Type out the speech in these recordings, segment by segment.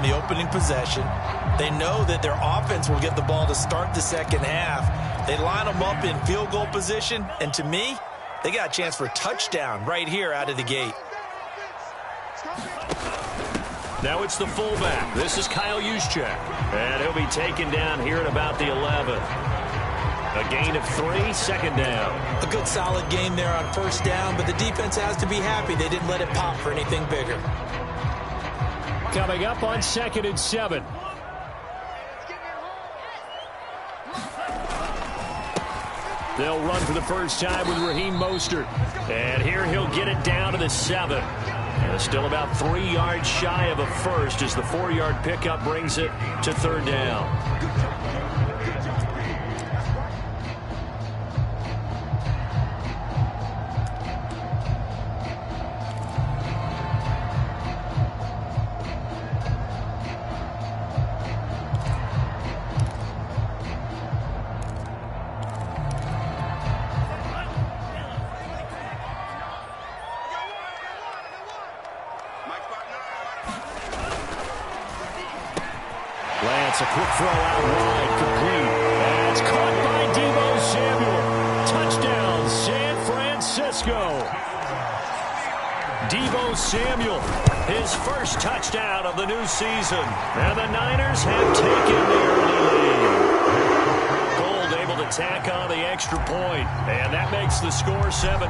on the opening possession. They know that their offense will get the ball to start the second half. They line them up in field goal position, and to me, they got a chance for a touchdown right here out of the gate. Now it's the fullback. This is Kyle Juszczyk. And he'll be taken down here at about the 11. A gain of 3, second down. A good solid game there on first down, but the defense has to be happy they didn't let it pop for anything bigger. Coming up on 2nd and 7. They'll run for the first time with Raheem Mostert. And here he'll get it down to the 7. And still about 3 yards shy of a first as the 4-yard pickup brings it to 3rd down. A quick throw out wide, complete. And it's caught by Deebo Samuel. Touchdown, San Francisco. Deebo Samuel, his first touchdown of the new season. And the Niners have taken the early lead. Gold able to tack on the extra point. And that makes the score 7-0.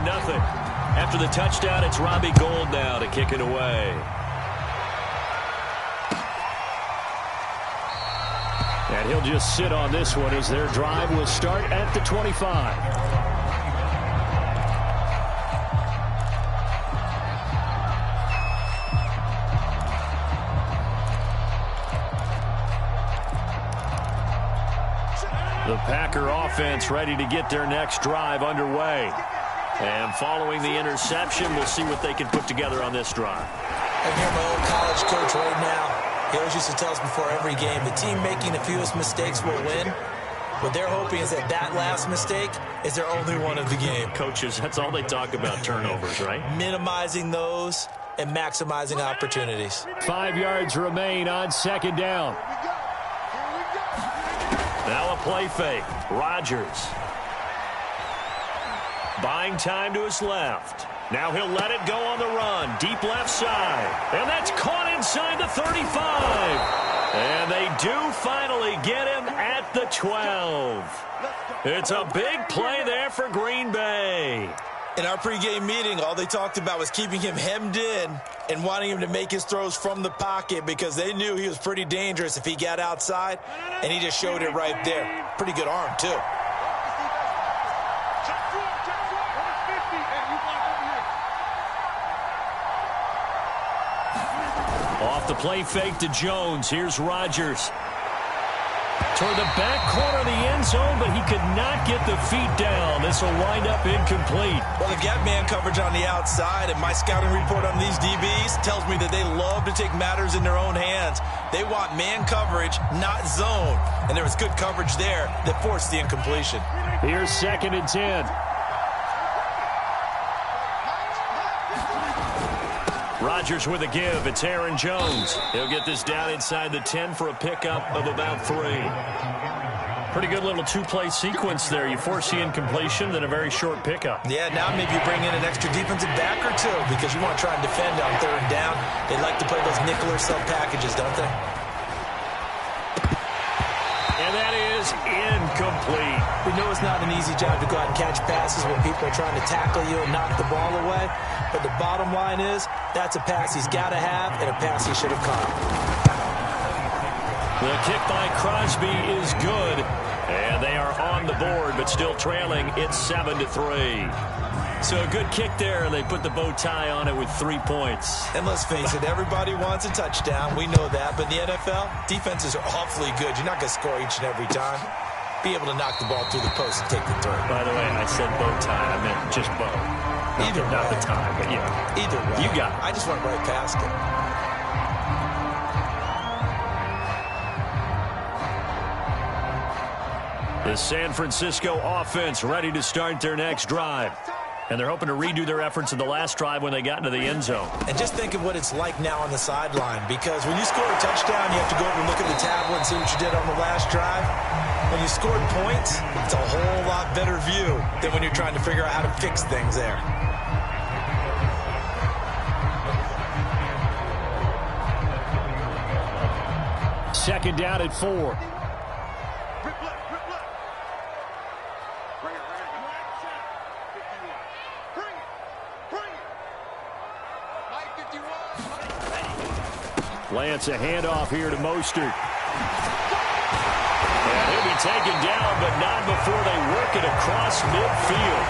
After the touchdown, it's Robbie Gould now to kick it away. And he'll just sit on this one as their drive will start at the 25. The Packer offense ready to get their next drive underway. And following the interception, we'll see what they can put together on this drive. I hear my old college coach right now. He always used to tell us before every game, the team making the fewest mistakes will win. What they're hoping is that that last mistake is their only one of the game. Coaches, that's all they talk about, turnovers, right? Minimizing those and maximizing opportunities. 5 yards remain on 2nd down. Now a play fake. Rodgers. Buying time to his left. Now he'll let it go on the run. Deep left side. And that's caught inside the 35. And they do finally get him at the 12. It's a big play there for Green Bay. In our pregame meeting, all they talked about was keeping him hemmed in and wanting him to make his throws from the pocket because they knew he was pretty dangerous if he got outside, and he just showed it right there. Pretty good arm, too. Off the play fake to Jones. Here's Rodgers. Toward the back corner of the end zone, but he could not get the feet down. This will wind up incomplete. Well, they've got man coverage on the outside, and my scouting report on these DBs tells me that they love to take matters in their own hands. They want man coverage, not zone. And there was good coverage there that forced the incompletion. Here's 2nd and 10. Rodgers with a give. It's Aaron Jones. He'll get this down inside the 10 for a pickup of about 3. Pretty good little two-play sequence there. You force the incompletion, then a very short pickup. Yeah, now maybe you bring in an extra defensive back or two because you want to try and defend on 3rd down. They like to play those nickel or sub packages, don't they? And that is incomplete. We know it's not an easy job to go out and catch passes when people are trying to tackle you and knock the ball away. But the bottom line is, that's a pass he's got to have and a pass he should have caught. The kick by Crosby is good. And they are on the board, but still trailing. It's 7-3. So a good kick there. They put the bow tie on it with 3 points. And let's face it, everybody wants a touchdown. We know that. But in the NFL, defenses are awfully good. You're not going to score each and every time. Be able to knock the ball through the post and take the throw. By the way, I said bow tie. I meant just bow. Either not way. the tie, but yeah. Either way. You got it. I just went right past it. The San Francisco offense ready to start their next drive. And they're hoping to redo their efforts in the last drive when they got into the end zone. And just think of what it's like now on the sideline, because when you score a touchdown, you have to go over and look at the tablet and see what you did on the last drive. When you scored points, it's a whole lot better view than when you're trying to figure out how to fix things there. Second down at 4. Lance, a handoff here to Mostert. And he'll be taken down, but not before they work it across midfield.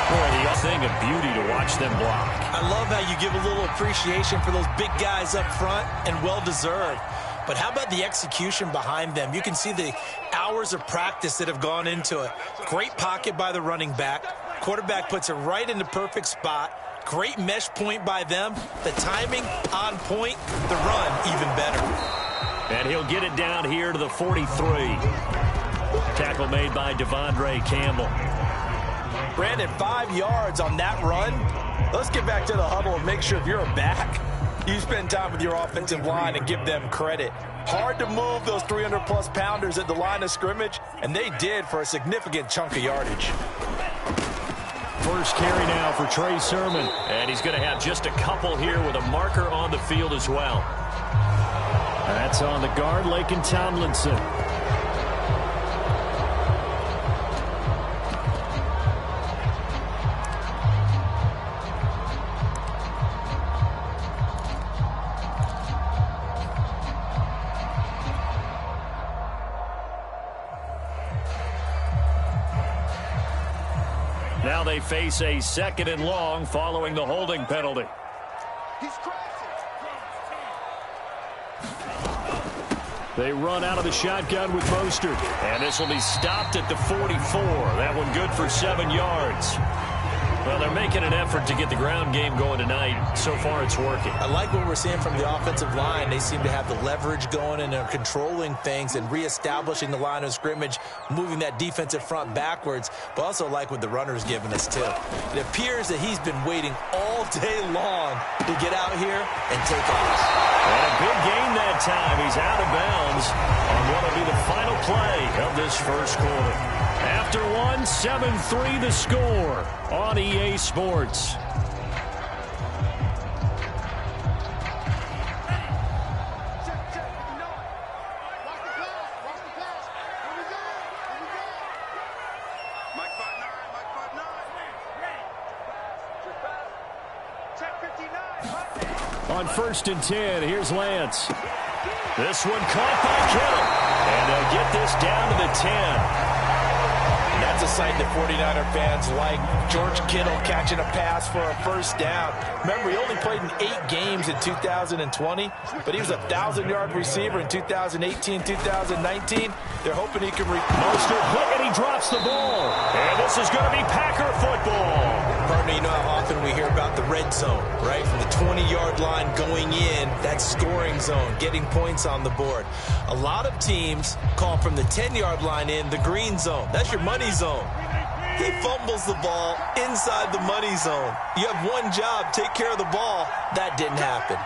Boy, the thing of beauty to watch them block. I love how you give a little appreciation for those big guys up front, and well-deserved. But how about the execution behind them? You can see the hours of practice that have gone into it. Great pocket by the running back. Quarterback puts it right in the perfect spot. Great mesh point by them. The timing on point. The run even better. And he'll get it down here to the 43. Tackle made by Devondre Campbell. Brandon, 5 yards on that run. Let's get back to the huddle and make sure if you're a back, you spend time with your offensive line and give them credit. Hard to move those 300-plus pounders at the line of scrimmage, and they did for a significant chunk of yardage. First carry now for Trey Sermon. And he's going to have just a couple here with a marker on the field as well. That's on the guard, Laken Tomlinson. Now they face a 2nd and long following the holding penalty. They run out of the shotgun with Mostert. And this will be stopped at the 44. That one good for 7 yards. Well, they're making an effort to get the ground game going tonight. So far, it's working. I like what we're seeing from the offensive line. They seem to have the leverage going, and they're controlling things and reestablishing the line of scrimmage, moving that defensive front backwards, but also like what the runner's giving us, too. It appears that he's been waiting all day long to get out here and take off. And a big gain that time. He's out of bounds on what will be the final play of this first quarter. After 7-3 the score on EA Sports. On 1st and 10, here's Lance. This one caught by Kittle. And they'll get this down to the 10. That's a sight that 49er fans like. George Kittle catching a pass for a first down. Remember, he only played in 8 games in 2020, but he was a 1,000-yard receiver in 2018, 2019. They're hoping he can Mostert quick, and he drops the ball. And this is going to be Packer football. Partner, you know how often we hear about the red zone, right? From the 20-yard line going in, that scoring zone, getting points on the board. A lot of teams call from the 10-yard line in the green zone. That's your money zone. He fumbles the ball inside the money zone. You have one job, take care of the ball. That didn't happen.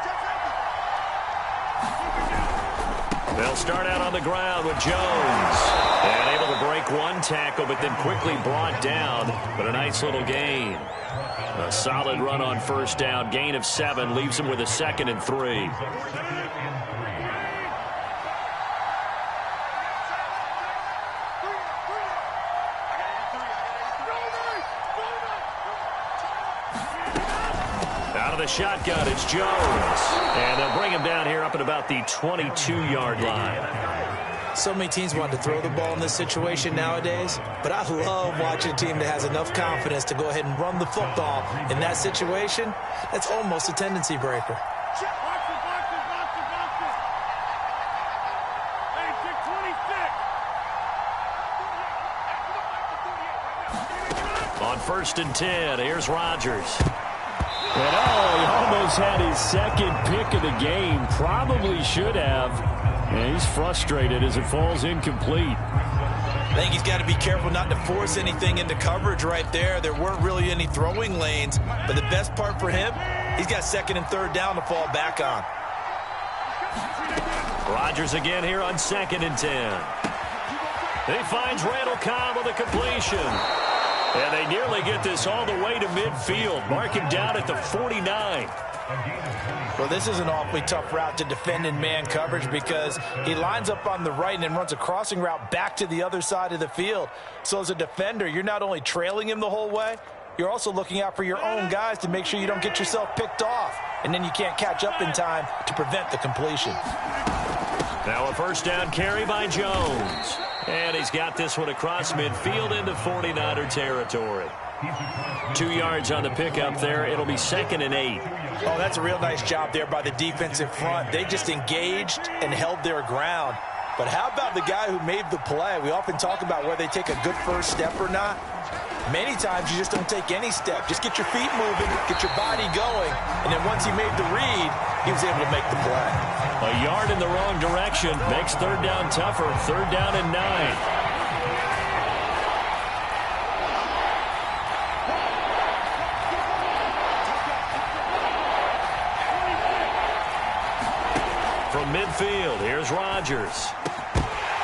They'll start out on the ground with Jones. And able to break one tackle, but then quickly brought down. But a nice little gain. A solid run on first down. Gain of 7 leaves him with a 2nd and 3. The shotgun, it's Jones. And they'll bring him down here up at about the 22-yard line. So many teams want to throw the ball in this situation nowadays, but I love watching a team that has enough confidence to go ahead and run the football. In that situation, that's almost a tendency breaker. On 1st and 10, here's Rodgers. And he almost had his 2nd pick of the game. Probably should have. And he's frustrated as it falls incomplete. I think he's got to be careful not to force anything into coverage right there. There weren't really any throwing lanes, but the best part for him, he's got second and third down to fall back on. Rodgers again here on 2nd and 10. He finds Randall Cobb with a completion. And they nearly get this all the way to midfield. Mark him down at the 49. Well, this is an awfully tough route to defend in man coverage because he lines up on the right and then runs a crossing route back to the other side of the field. So as a defender, you're not only trailing him the whole way, you're also looking out for your own guys to make sure you don't get yourself picked off. And then you can't catch up in time to prevent the completion. Now a first down carry by Jones. And he's got this one across midfield into 49er territory. 2 yards on the pickup there. It'll be 2nd and 8. Oh, that's a real nice job there by the defensive front. They just engaged and held their ground. But how about the guy who made the play? We often talk about whether they take a good first step or not. Many times you just don't take any step. Just get your feet moving, get your body going, and then once he made the read, he was able to make the play. A yard in the wrong direction makes third down tougher. 3rd down and 9. From midfield, here's Rodgers.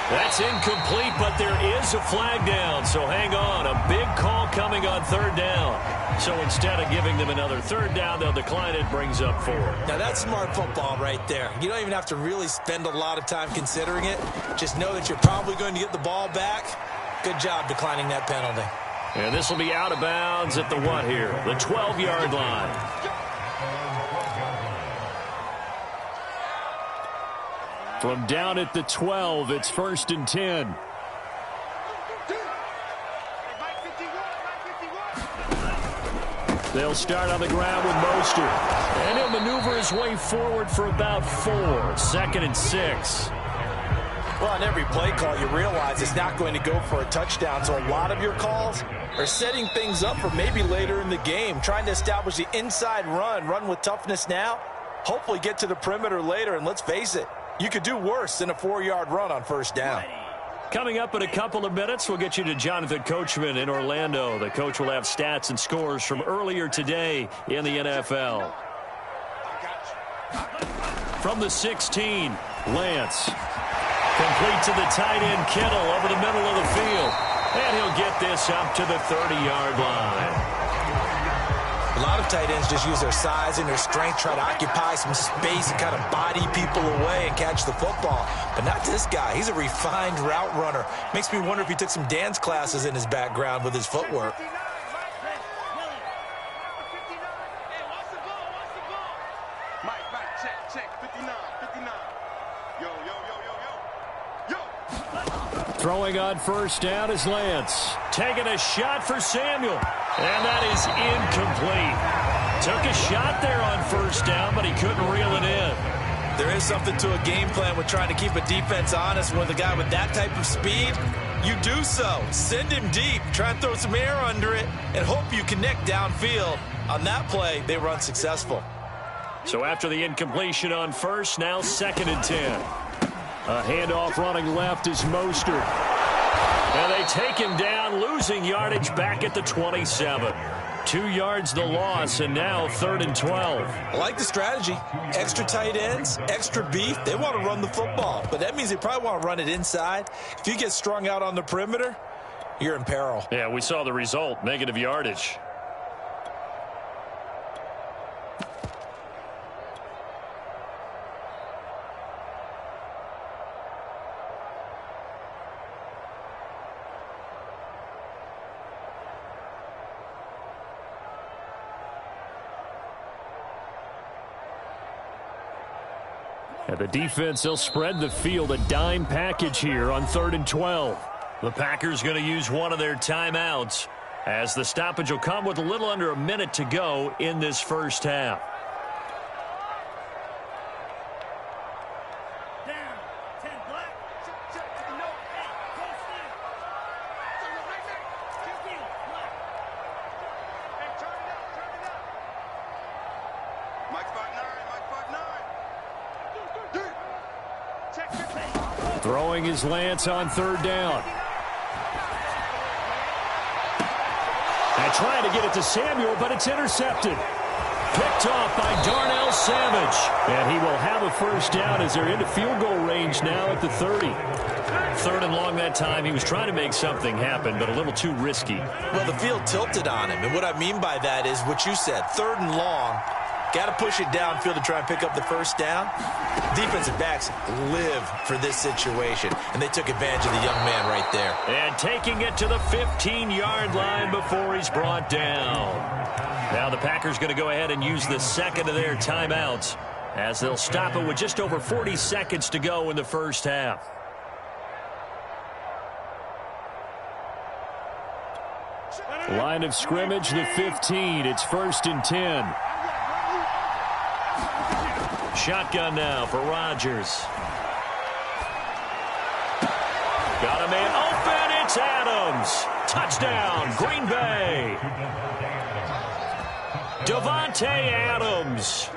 That's incomplete, but there is a flag down, so hang on. A big call coming on 3rd down. So instead of giving them another 3rd down, they'll decline it, brings up 4. Now that's smart football right there. You don't even have to really spend a lot of time considering it. Just know that you're probably going to get the ball back. Good job declining that penalty. And this will be out of bounds at the what here? The 12-yard line. From down at the 12, it's 1st and 10. They'll start on the ground with Mostert. And he'll maneuver his way forward for about 4. 2nd and 6. Well, on every play call, you realize it's not going to go for a touchdown. So a lot of your calls are setting things up for maybe later in the game, trying to establish the inside run with toughness now, hopefully get to the perimeter later. And let's face it, you could do worse than a 4-yard run on 1st down. Coming up in a couple of minutes, we'll get you to Jonathan Coachman in Orlando. The coach will have stats and scores from earlier today in the NFL. From the 16, Lance. Complete to the tight end, Kittle, over the middle of the field. And he'll get this up to the 30-yard line. A lot of tight ends just use their size and their strength, try to occupy some space and kind of body people away and catch the football. But not this guy. He's a refined route runner. Makes me wonder if he took some dance classes in his background with his footwork. Throwing on 1st down is Lance. Taking a shot for Samuel. And that is incomplete. Took a shot there on 1st down, but he couldn't reel it in. There is something to a game plan with trying to keep a defense honest. With a guy with that type of speed, you do so. Send him deep. Try and throw some air under it and hope you connect downfield. On that play, they were unsuccessful. So after the incompletion on 1st, now 2nd and 10. A handoff running left is Mostert. And they take him down, losing yardage back at the 27. 2 yards the loss, and now 3rd and 12. I like the strategy. Extra tight ends, extra beef. They want to run the football, but that means they probably want to run it inside. If you get strung out on the perimeter, you're in peril. Yeah, we saw the result, negative yardage. And the defense, they'll spread the field, a dime package here on 3rd and 12. The Packers going to use one of their timeouts as the stoppage will come with a little under a minute to go in this first half. Throwing his Lance on 3rd down. And trying to get it to Samuel, but it's intercepted. Picked off by Darnell Savage. And he will have a first down as they're into field goal range now at the 30. 3rd and long that time. He was trying to make something happen, but a little too risky. Well, the field tilted on him. And what I mean by that is what you said. 3rd and long. Got to push it downfield to try and pick up the first down. Defensive backs live for this situation, and they took advantage of the young man right there. And taking it to the 15-yard line before he's brought down. Now the Packers going to go ahead and use the second of their timeouts as they'll stop it with just over 40 seconds to go in the first half. Line of scrimmage, the 15. It's 1st and 10. Shotgun now for Rodgers. Got a man open. It's Adams. Touchdown, Green Bay. Davante Adams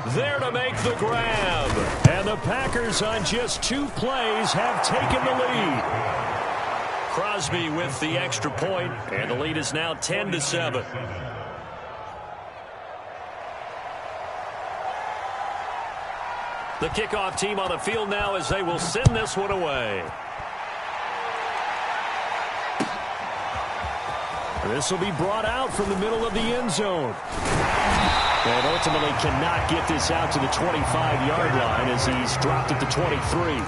there to make the grab. And the Packers on just 2 plays have taken the lead. Crosby with the extra point, and the lead is now 10-7. The kickoff team on the field now as they will send this one away. This will be brought out from the middle of the end zone. And ultimately cannot get this out to the 25-yard line as he's dropped at the 23.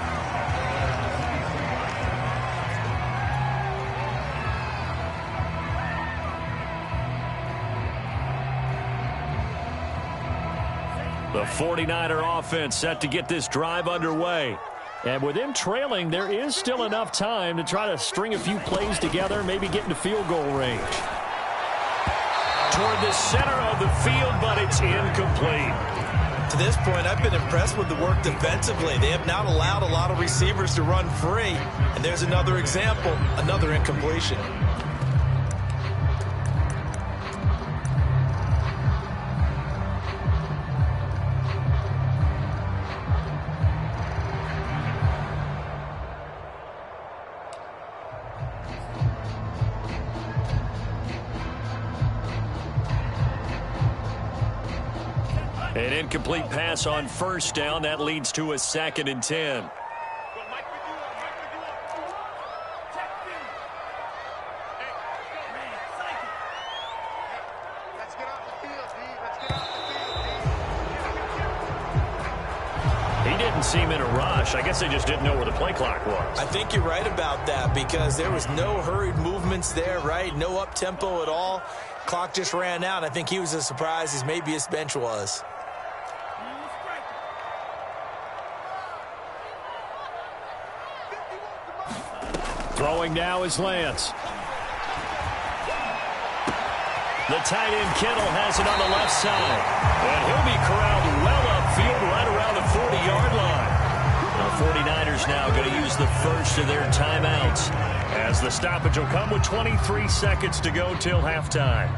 The 49er offense set to get this drive underway. And with them trailing, there is still enough time to try to string a few plays together, maybe get into field goal range. Toward the center of the field, but it's incomplete. To this point, I've been impressed with the work defensively. They have not allowed a lot of receivers to run free. And there's another example, another incompletion. An incomplete pass on first down. That leads to a 2nd and 10. He didn't seem in a rush. I guess they just didn't know where the play clock was. I think you're right about that because there was no hurried movements there, right? No up-tempo at all. Clock just ran out. I think he was as surprised as maybe his bench was. Throwing now is Lance. The tight end Kittle has it on the left side. And he'll be corralled well upfield right around the 40-yard line. The 49ers now going to use the first of their timeouts as the stoppage will come with 23 seconds to go till halftime.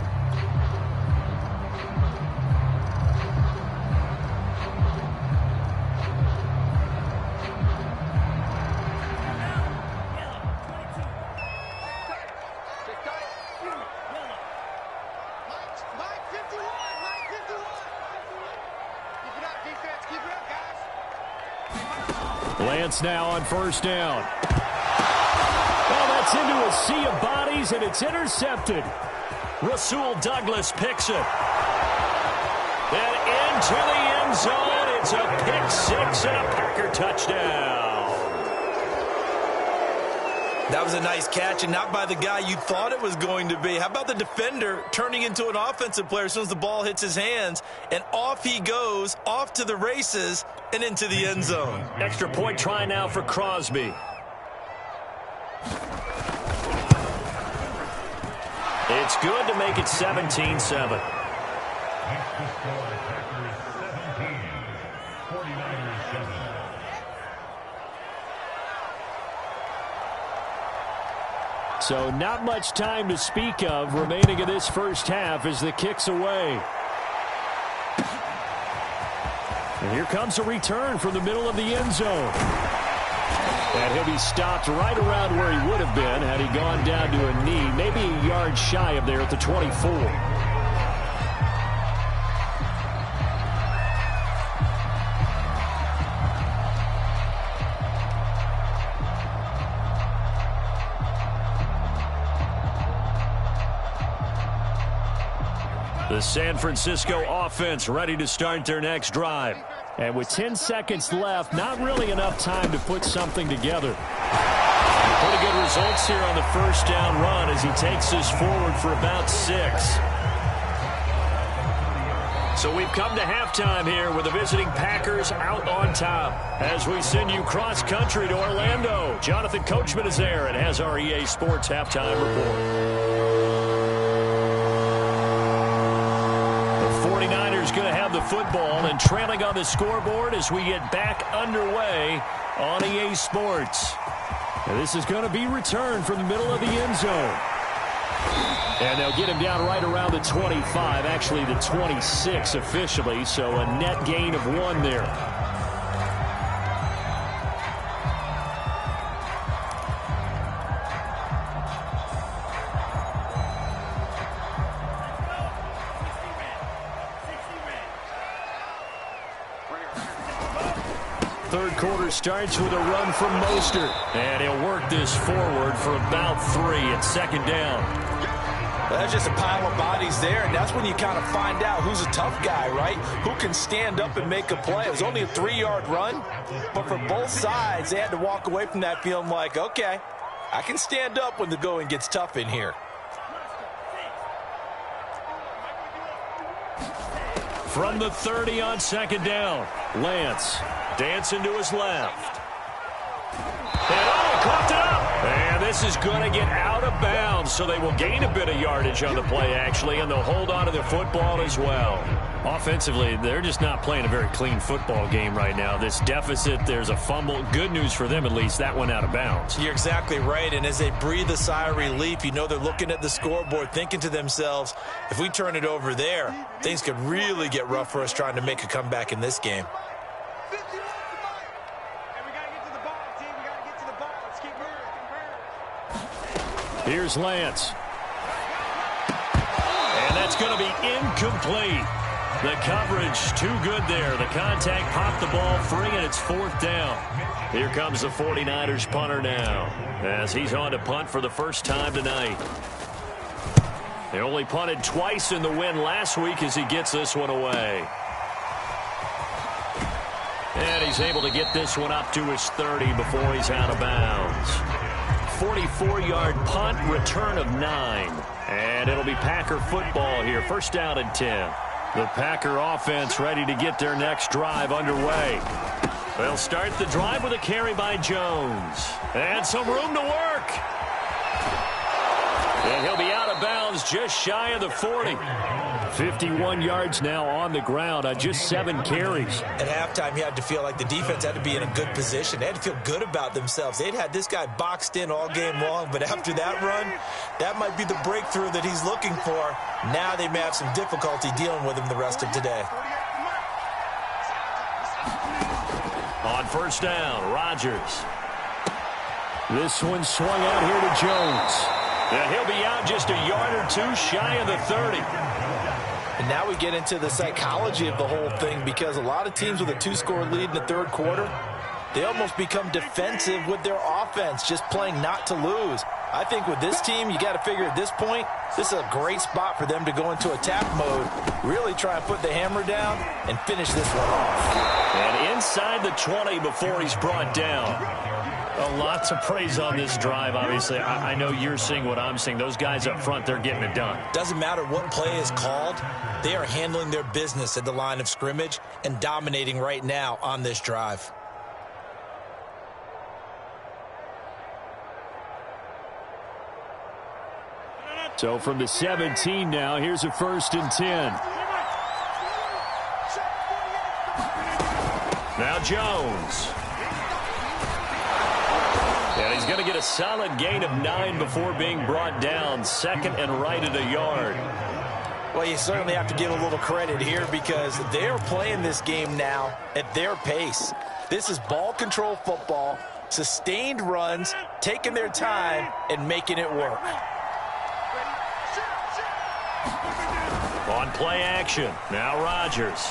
Lance now on first down. Oh, that's into a sea of bodies, and it's intercepted. Rasul Douglas picks it. And into the end zone. It's a pick six and a Packer touchdown. That was a nice catch, and not by the guy you thought it was going to be. How about the defender turning into an offensive player as soon as the ball hits his hands, and off he goes, off to the races, and into the end zone. Extra point try now for Crosby. It's good to make it 17-7. So not much time to speak of remaining in this first half as the kick's away. And here comes a return from the middle of the end zone. And he'll be stopped right around where he would have been had he gone down to a knee, maybe a yard shy of there at the 24. The San Francisco offense ready to start their next drive. And with 10 seconds left, not really enough time to put something together. Pretty good results here on the first down run as he takes us forward for about 6. So we've come to halftime here with the visiting Packers out on top. As we send you cross-country to Orlando, Jonathan Coachman is there and has our EA Sports halftime report. Going to have the football and trailing on the scoreboard as we get back underway on EA Sports. And this is going to be returned from the middle of the end zone. And they'll get him down right around the 25, actually the 26 officially, so a net gain of 1 there. Third quarter starts with a run from Mostert. And he'll work this forward for about 3 at second down. Well, that's just a pile of bodies there, and that's when you kind of find out who's a tough guy, right? Who can stand up and make a play. It was only a 3-yard run, but for both sides, they had to walk away from that feeling like, okay, I can stand up when the going gets tough in here. From the 30 on second down, Lance dancing to his left. And he coughed it up. And this is going to get out of bounds, so they will gain a bit of yardage on the play, actually, and they'll hold on to the football as well. Offensively, they're just not playing a very clean football game right now. This deficit, there's a fumble. Good news for them, at least. That went out of bounds. You're exactly right, and as they breathe a sigh of relief, you know they're looking at the scoreboard, thinking to themselves, if we turn it over there, things could really get rough for us trying to make a comeback in this game. Here's Lance. And that's going to be incomplete. The coverage too good there. The contact popped the ball free, and it's 4th down. Here comes the 49ers punter now as he's on to punt for the first time tonight. They only punted twice in the win last week as he gets this one away. And he's able to get this one up to his 30 before he's out of bounds. 44-yard punt, return of 9. And it'll be Packer football here. First down and 10. The Packer offense ready to get their next drive underway. They'll start the drive with a carry by Jones. And some room to work. And he'll be out of bounds just shy of the 40. 51 yards now on the ground on just 7 carries. At halftime, you had to feel like the defense had to be in a good position. They had to feel good about themselves. They'd had this guy boxed in all game long, but after that run, that might be the breakthrough that he's looking for. Now they may have some difficulty dealing with him the rest of today. On first down, Rodgers. This one swung out here to Jones. And he'll be out just a yard or 2 shy of the 30. And now we get into the psychology of the whole thing, because a lot of teams with a 2-score lead in the third quarter, they almost become defensive with their offense, just playing not to lose. I think with this team, you got to figure at this point, this is a great spot for them to go into attack mode, really try and put the hammer down and finish this one off. And inside the 20 before he's brought down. A lot to praise on this drive, obviously. I know you're seeing what I'm seeing. Those guys up front, they're getting it done. Doesn't matter what play is called. They are handling their business at the line of scrimmage and dominating right now on this drive. So from the 17 now, here's a 1st and 10. Now Jones. And he's going to get a solid gain of 9 before being brought down. 2nd and right at a yard. Well, you certainly have to give a little credit here, because they're playing this game now at their pace. This is ball control football. Sustained runs, taking their time, and making it work. On play action, now Rodgers.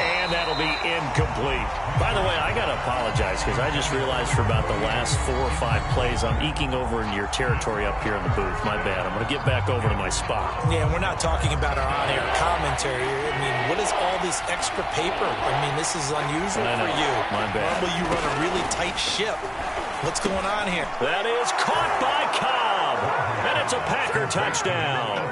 And that'll be incomplete. By the way, I got to apologize because I just realized for about the last 4 or 5 plays, I'm eking over into your territory up here in the booth. My bad. I'm going to get back over to my spot. Yeah, we're not talking about our on-air commentary here. I mean, what is all this extra paper? I mean, this is unusual for you. My bad. Normally you run a really tight ship. What's going on here? That is caught by Cobb. And it's a Packer touchdown.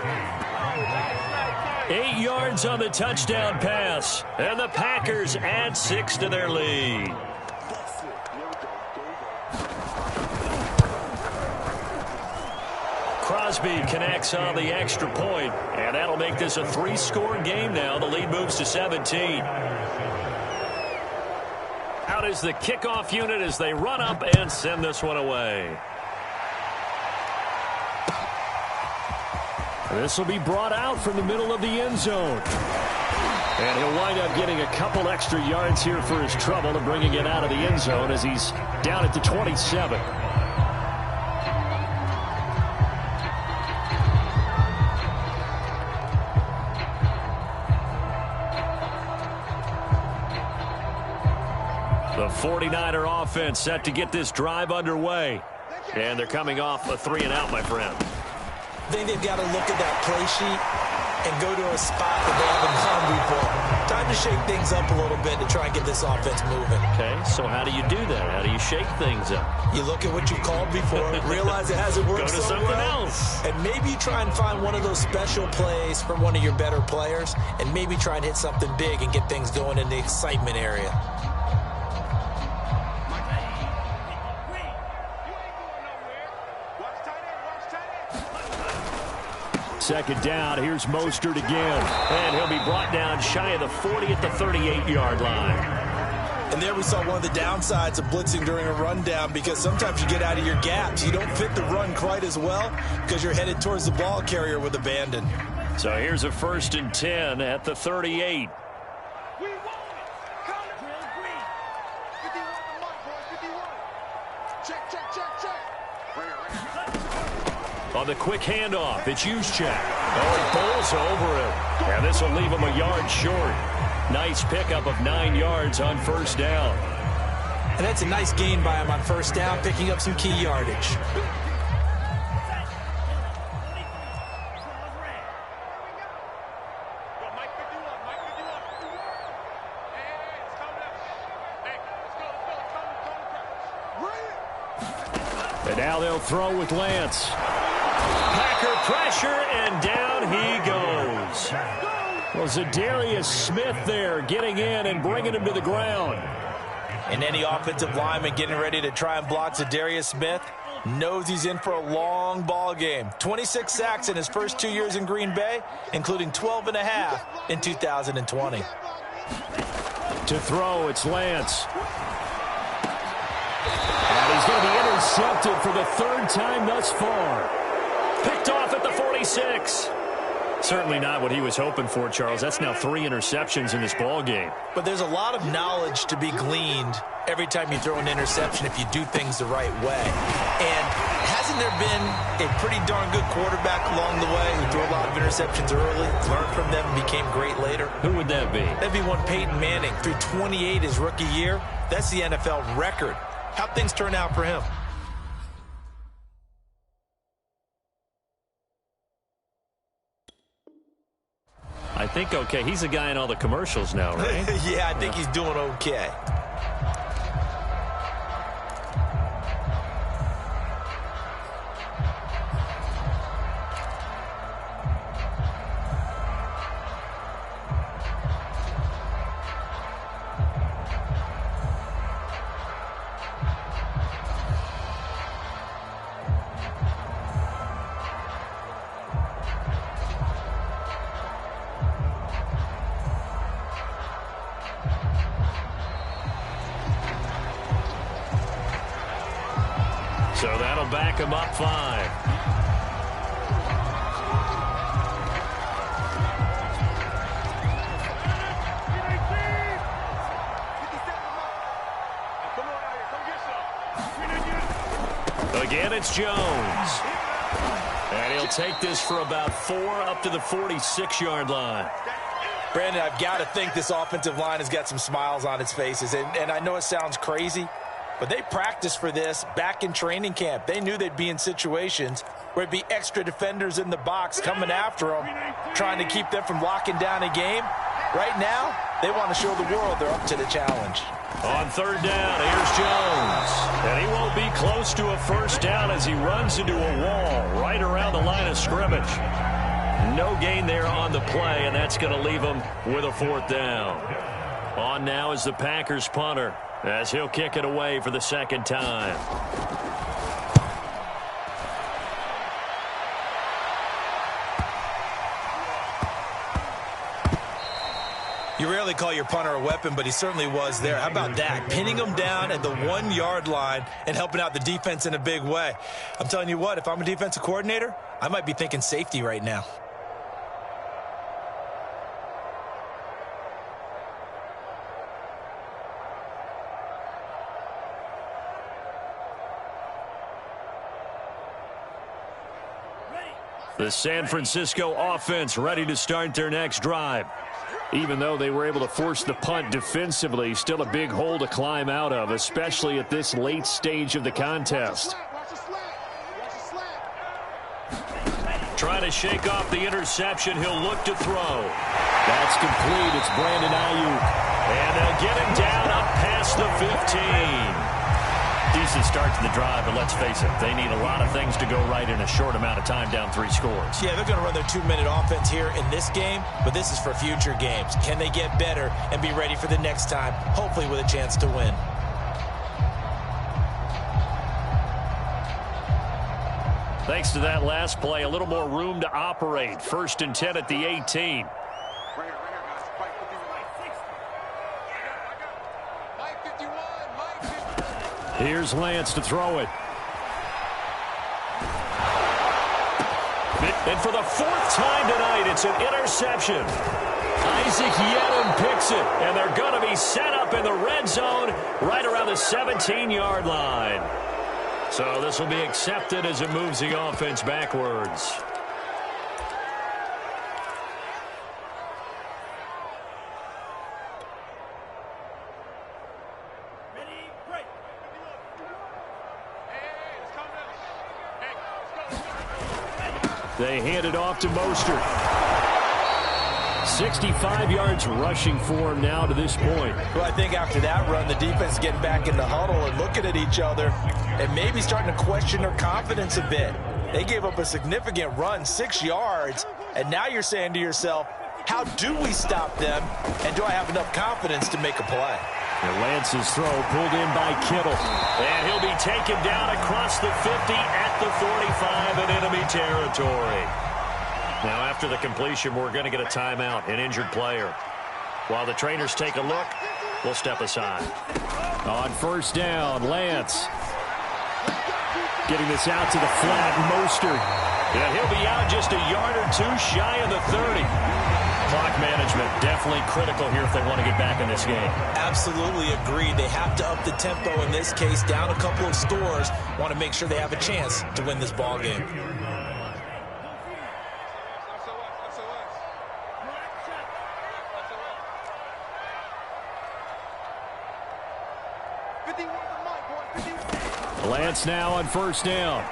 8 yards on the touchdown pass. And the Packers add 6 to their lead. Crosby connects on the extra point, and that'll make this a 3-score game now. The lead moves to 17. Out is the kickoff unit as they run up and send this one away. This will be brought out from the middle of the end zone. And he'll wind up getting a couple extra yards here for his trouble and bringing it out of the end zone as he's down at the 27. The 49er offense set to get this drive underway. And they're coming off a 3-and-out, my friend. I think they've got to look at that play sheet and go to a spot that they haven't gone before. Time to shake things up a little bit to try and get this offense moving. Okay, so how do you do that? How do you shake things up? You look at what you called before, realize it hasn't worked Go to so something well, else. and maybe try and find one of those special plays from one of your better players, and maybe try and hit something big and get things going in the excitement area. Second down, here's Mostert again. And he'll be brought down shy of the 40 at the 38-yard line. And there we saw one of the downsides of blitzing during a rundown, because sometimes you get out of your gaps. You don't fit the run quite as well because you're headed towards the ball carrier with abandon. So here's a 1st and 10 at the 38. On the quick handoff, it's Juszczyk. Oh, he bowls over him. And this will leave him a yard short. Nice pickup of 9 yards on 1st down. And that's a nice gain by him on 1st down, picking up some key yardage. And now they'll throw with Lance. Packer pressure, and down he goes. Well, Zadarius Smith there getting in and bringing him to the ground. And any offensive lineman getting ready to try and block Zadarius Smith knows he's in for a long ball game. 26 sacks in his first 2 years in Green Bay, including 12.5 in 2020. To throw, it's Lance. And he's going to be intercepted for the 3rd time thus far. Picked off at the 46. Certainly not what he was hoping for, Charles. That's now 3 interceptions in this ball game. But there's a lot of knowledge to be gleaned every time you throw an interception if you do things the right way. And hasn't there been a pretty darn good quarterback along the way who threw a lot of interceptions early, learned from them, and became great later? Who would that be? That'd be one Peyton Manning. Threw 28 his rookie year. That's the NFL record. How'd things turn out for him? I think okay. He's a guy in all the commercials now, right? Yeah, I think he's doing okay. So that'll back him up 5. Again, it's Jones. And he'll take this for about 4 up to the 46-yard line. Brandon, I've got to think this offensive line has got some smiles on its faces. And I know it sounds crazy, but they practiced for this back in training camp. They knew they'd be in situations where it'd be extra defenders in the box coming after them, trying to keep them from locking down a game. Right now, they want to show the world they're up to the challenge. On third down, here's Jones. And he won't be close to a first down as he runs into a wall right around the line of scrimmage. No gain there on the play, and that's going to leave him with a 4th down. On now is the Packers punter, as he'll kick it away for the 2nd time. You rarely call your punter a weapon, but he certainly was there. How about that? Pinning him down at the 1-yard line and helping out the defense in a big way. I'm telling you what, if I'm a defensive coordinator, I might be thinking safety right now. The San Francisco offense ready to start their next drive. Even though they were able to force the punt defensively, still a big hole to climb out of, especially at this late stage of the contest. Trying to shake off the interception. He'll look to throw. That's complete. It's Brandon Ayuk. And they'll get him down up past the 15. Decent start to the drive, but let's face it, they need a lot of things to go right in a short amount of time, down 3 scores. Yeah, they're going to run their 2-minute offense here in this game, but this is for future games. Can they get better and be ready for the next time, hopefully with a chance to win? Thanks to that last play, a little more room to operate. 1st and 10 at the 18. Here's Lance to throw it. And for the 4th time tonight, it's an interception. Isaac Yedem picks it, and they're going to be set up in the red zone right around the 17-yard line. So this will be accepted as it moves the offense backwards. They hand it off to Mostert. 65 yards rushing for him now to this point. Well, I think after that run, the defense getting back in the huddle and looking at each other and maybe starting to question their confidence a bit. They gave up a significant run, 6 yards, and now you're saying to yourself, how do we stop them, and do I have enough confidence to make a play? And Lance's throw pulled in by Kittle. And he'll be taken down across the 50 at the 45 in enemy territory. Now, after the completion, we're going to get a timeout, an injured player. While the trainers take a look, we'll step aside. On 1st down, Lance. Getting this out to the flat, Mostert. And he'll be out just a yard or 2 shy of the 30. Clock management definitely critical here if they want to get back in this game. Absolutely agreed. They have to up the tempo in this case, down a couple of scores. Want to make sure they have a chance to win this ball game. Lance now on 1st down.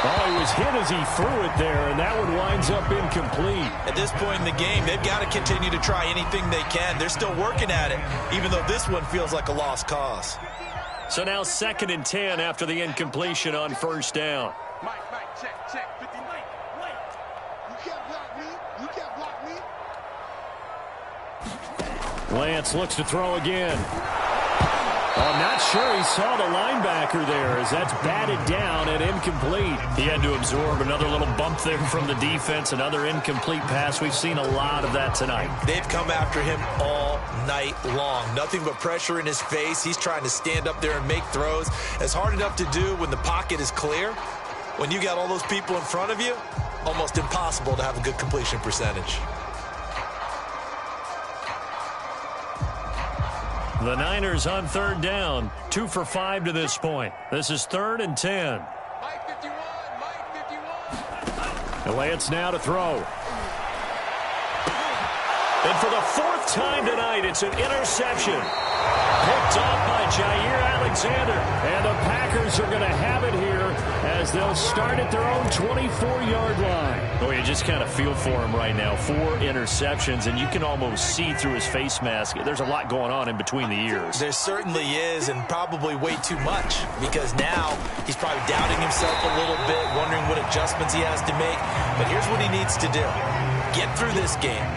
Oh, he was hit as he threw it there, and that one winds up incomplete. At this point in the game, they've got to continue to try anything they can. They're still working at it, even though this one feels like a lost cause. So now 2nd and 10 after the incompletion on 1st down. Mike, check. 50. Mike, you can't block me. You can't block me. Lance looks to throw again. I'm not sure he saw the linebacker there as that's batted down and incomplete. He had to absorb another little bump there from the defense, another incomplete pass. We've seen a lot of that tonight. They've come after him all night long. Nothing but pressure in his face. He's trying to stand up there and make throws. It's hard enough to do when the pocket is clear. When you got all those people in front of you, almost impossible to have a good completion percentage. The Niners on third down, 2 for 5 to this point. This is 3rd and 10. Mike 51, Mike 51. Lance now to throw. And for the 4th time tonight, it's an interception. Picked off by Jair Alexander. And the Packers are going to have it here as they'll start at their own 24-yard line. Oh, you just kind of feel for him right now. 4 interceptions, and you can almost see through his face mask. There's a lot going on in between the ears. There certainly is, and probably way too much, because now he's probably doubting himself a little bit, wondering what adjustments he has to make. But here's what he needs to do. Get through this game.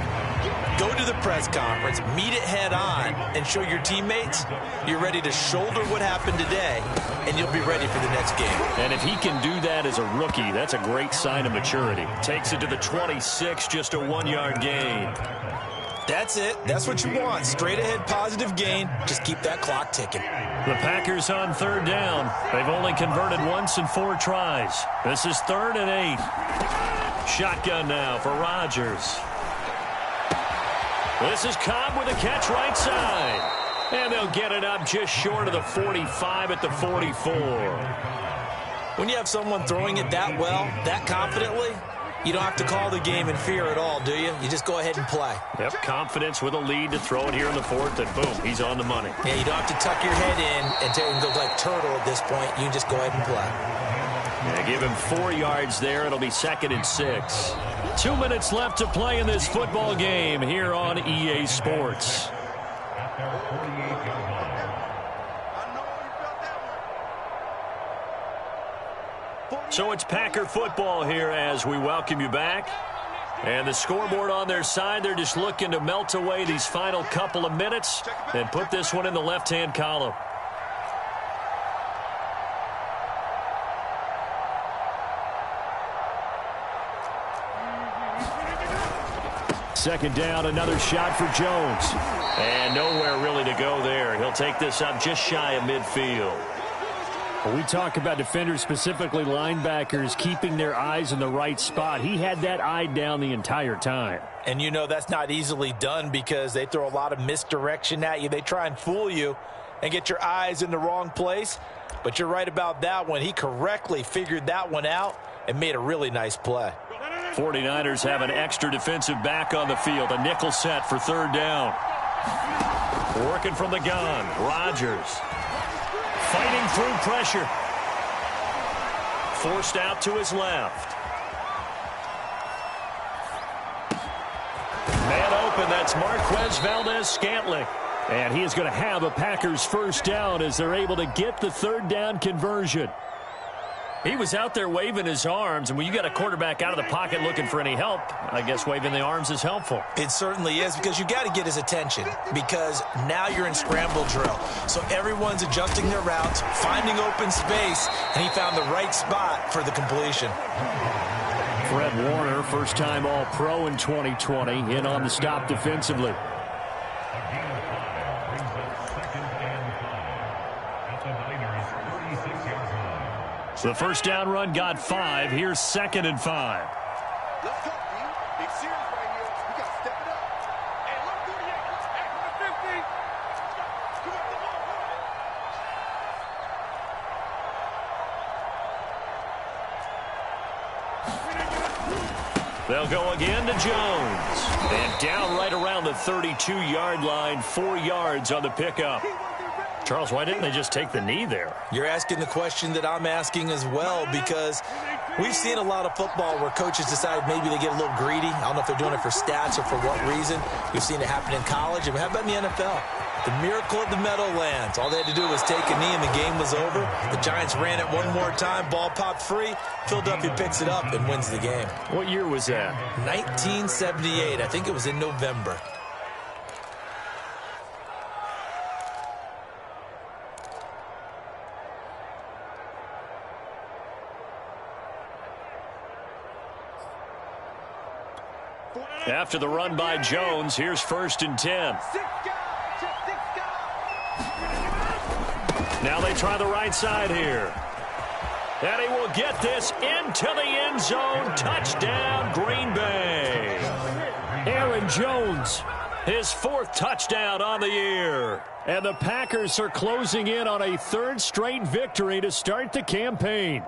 Go to the press conference, meet it head on, and show your teammates you're ready to shoulder what happened today, and you'll be ready for the next game. And if he can do that as a rookie, that's a great sign of maturity. Takes it to the 26, just a 1-yard gain. That's it. That's what you want. Straight ahead positive gain. Just keep that clock ticking. The Packers on third down. They've only converted once in 4 tries. This is 3rd and 8. Shotgun now for Rodgers. This is Cobb with a catch right side. And they'll get it up just short of the 45 at the 44. When you have someone throwing it that well, that confidently, you don't have to call the game in fear at all, do you? You just go ahead and play. Yep, confidence with a lead to throw it here in the 4th, and boom, he's on the money. Yeah, you don't have to tuck your head in and go like turtle at this point. You can just go ahead and play. Yeah, give him 4 yards there. It'll be 2nd and 6. 2 minutes left to play in this football game here on EA Sports. So it's Packer football here as we welcome you back. And the scoreboard on their side, they're just looking to melt away these final couple of minutes and put this one in the left-hand column. Second down, another shot for Jones. And nowhere really to go there. He'll take this up just shy of midfield. When we talk about defenders, specifically linebackers, keeping their eyes in the right spot, he had that eye down the entire time. And you know that's not easily done because they throw a lot of misdirection at you. They try and fool you and get your eyes in the wrong place. But you're right about that one. He correctly figured that one out and made a really nice play. 49ers have an extra defensive back on the field. A nickel set for 3rd down. Working from the gun. Rodgers. Fighting through pressure. Forced out to his left. Man open. That's Marquez Valdez-Scantling. And he is going to have a Packers first down as they're able to get the 3rd down conversion. He was out there waving his arms, and when you got a quarterback out of the pocket looking for any help, I guess waving the arms is helpful. It certainly is, because you got to get his attention, because now you're in scramble drill. So everyone's adjusting their routes, finding open space, and he found the right spot for the completion. Fred Warner, first-time All-Pro in 2020, in on the stop defensively. The first down run got 5. Here's 2nd and 5. Let's go, D. Big series right here. We got to step it up. Hey, look, 48. Act for the 50. Come on, They'll go again to Jones. And down right around the 32-yard line, 4 yards on the pickup. Charles, why didn't they just take the knee there? You're asking the question that I'm asking as well, because we've seen a lot of football where coaches decide maybe they get a little greedy. I don't know if they're doing it for stats or for what reason. We've seen it happen in college. And how about in the NFL? The miracle of the Meadowlands. All they had to do was take a knee and the game was over. The Giants ran it one more time. Ball popped free. Philadelphia picks it up and wins the game. What year was that? 1978. I think it was in November. After the run by Jones, here's 1st and 10. Now they try the right side here. And he will get this into the end zone. Touchdown, Green Bay. Aaron Jones His 4th touchdown on the year. And the Packers are closing in on a 3rd straight victory to start the campaign.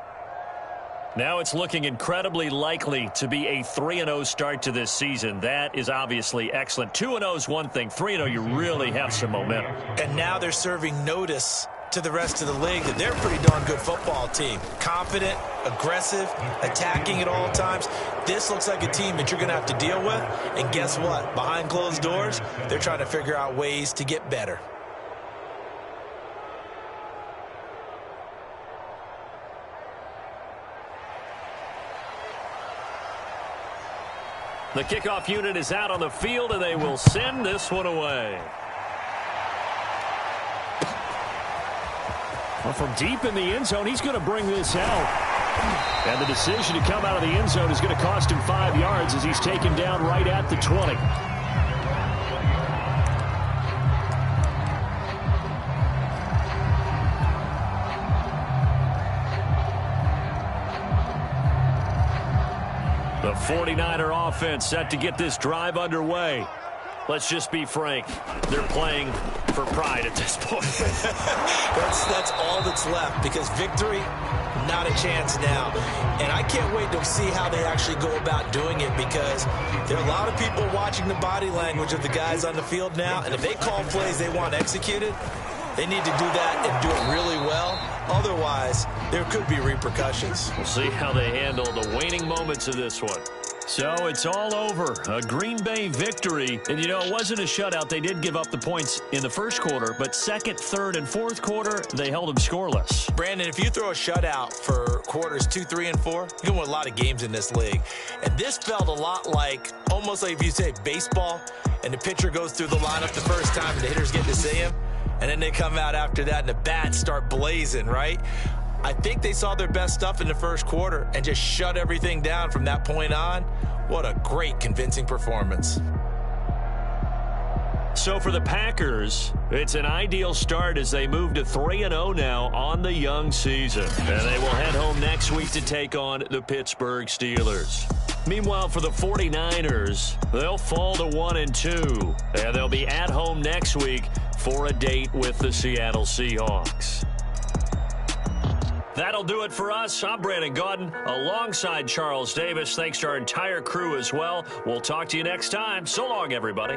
Now it's looking incredibly likely to be a 3-0 start to this season. That is obviously excellent. 2-0 is one thing. 3-0, you really have some momentum. And now they're serving notice to the rest of the league that they're a pretty darn good football team. Confident, aggressive, attacking at all times. This looks like a team that you're going to have to deal with. And guess what? Behind closed doors, they're trying to figure out ways to get better. The kickoff unit is out on the field, and they will send this one away. Well, from deep in the end zone, he's going to bring this out. And the decision to come out of the end zone is going to cost him 5 yards as he's taken down right at the 20. The 49er offense set to get this drive underway. Let's just be frank. They're playing for pride at this point. That's all that's left, because victory, not a chance now. And I can't wait to see how they actually go about doing it, because there are a lot of people watching the body language of the guys on the field now, and if they call plays they want executed, they need to do that and do it really well. Otherwise, there could be repercussions. We'll see how they handle the waning moments of this one. So it's all over. A Green Bay victory. And, you know, it wasn't a shutout. They did give up the points in the first quarter, but second, third, and fourth quarter, they held them scoreless. Brandon, if you throw a shutout for quarters 2, 3, and 4, you can win a lot of games in this league. And this felt a lot like, almost like if you say baseball, and the pitcher goes through the lineup the first time and the hitters get to see him, and then they come out after that and the bats start blazing, right? I think they saw their best stuff in the first quarter and just shut everything down from that point on. What a great, convincing performance. So for the Packers, it's an ideal start as they move to 3-0 now on the young season. And they will head home next week to take on the Pittsburgh Steelers. Meanwhile, for the 49ers, they'll fall to 1-2. And they'll be at home next week for a date with the Seattle Seahawks. That'll do it for us. I'm Brandon Gaudin alongside Charles Davis. Thanks to our entire crew as well. We'll talk to you next time. So long, everybody.